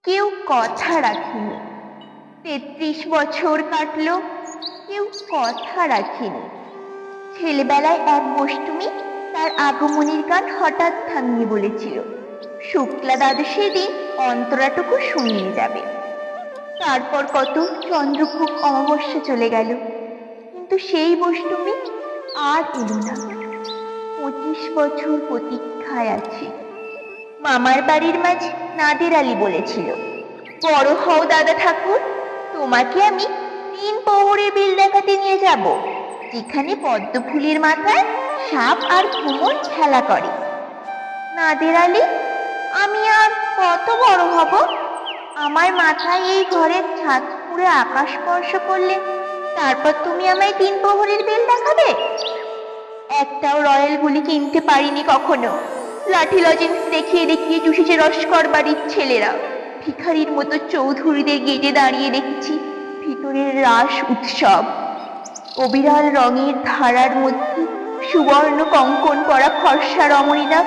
কেউ কথা রাখেনি। ৩৩ বছর কাটলো, কেউ কথা রাখেনি। ছেলেবেলায় এক বষ্টমী তার আগমনীর গান হঠাৎ থামিয়ে বলেছিল, শুক্লা দাদু সেদিন অন্তরাটুকু শুনিয়ে যাবে। তারপর কত চন্দ্রভোগ অমাবস্যা চলে গেল, কিন্তু সেই বষ্টমী আর এলো না। ২৫ বছর প্রতীক্ষায় আছি। মামার বাড়ির মাঝে নাদের আলী বলেছিল, বড় হও দাদা ঠাকুর, তোমাকে আমি ৩ প্রহরের বিল দেখাতে নিয়ে যাব, যেখানে পদ্ম ফুলের মাথায় সাপ আর ভ্রমর খেলা করে। নাদের আলী, আমি আর কত বড় হব? আমার মাথায় এই ঘরের ছাদ পুড়ে আকাশ স্পর্শ করলে তারপর তুমি আমায় ৩ প্রহরের বিল দেখাবে? একটাও রয়্যাল গুলি কিনতে পারিনি কখনো। লাঠি লজেন্স দেখিয়ে দেখিয়ে চুষেছে রসকর বাড়ির ছেলেরা। ভিখারির মতো চৌধুরীদের গেটে দাঁড়িয়ে দেখেছি ভিতরের রাস উৎসব। অবিরাল রঙের ধারার মধ্যে সুবর্ণ কঙ্কন পরা ফর্সা রমণীরা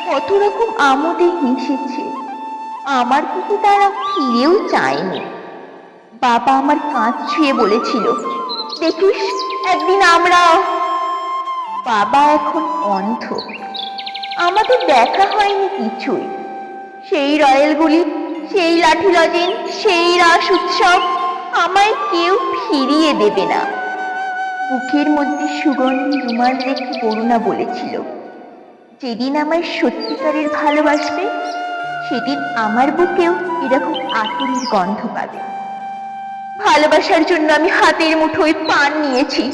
কত রকম আমোদে হেসেছে। আমার দিকে তারা ফিরেও চায়নি। বাবা আমার কাঁধ ছুঁয়ে বলেছিল, দেখিস একদিন আমরা। বাবা এখন অন্ধ। আমাদের দেখা হয়নি কিছুই। সেই রয়েলগুলি, সেই লাঠি লজেন, সেই রাস উৎসব আমায় কেউ ফিরিয়ে দেবে না। বুকের মধ্যে সুগন্ধি রুমাল রেখে করুণা বলেছিল, যেদিন আমায় সত্যিকারের ভালোবাসবে সেদিন আমার বুকেও এরকম আতরের গন্ধ পাবে। ভালোবাসার জন্য আমি হাতের মুঠোয় পান নিয়েছি,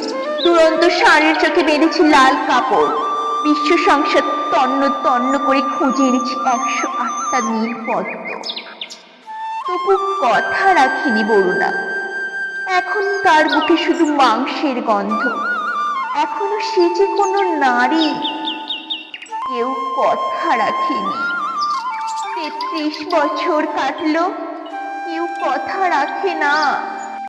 দুরন্ত ষাঁড়ের চোখে বেঁধেছি লাল কাপড়, বিশ্ব সংসার তন্ন তন্ন করে খুঁজে এনেছি ১০৮টা নীল পদ্ম। তবু কথা রাখিনি বরুণা। এখন তার বুকে শুধু মাংসের গন্ধ। এখনো সে যে কোনো নারী। কেউ কথা রাখেনি। ৩৩ বছর কাটলো, কেউ কথা রাখে না।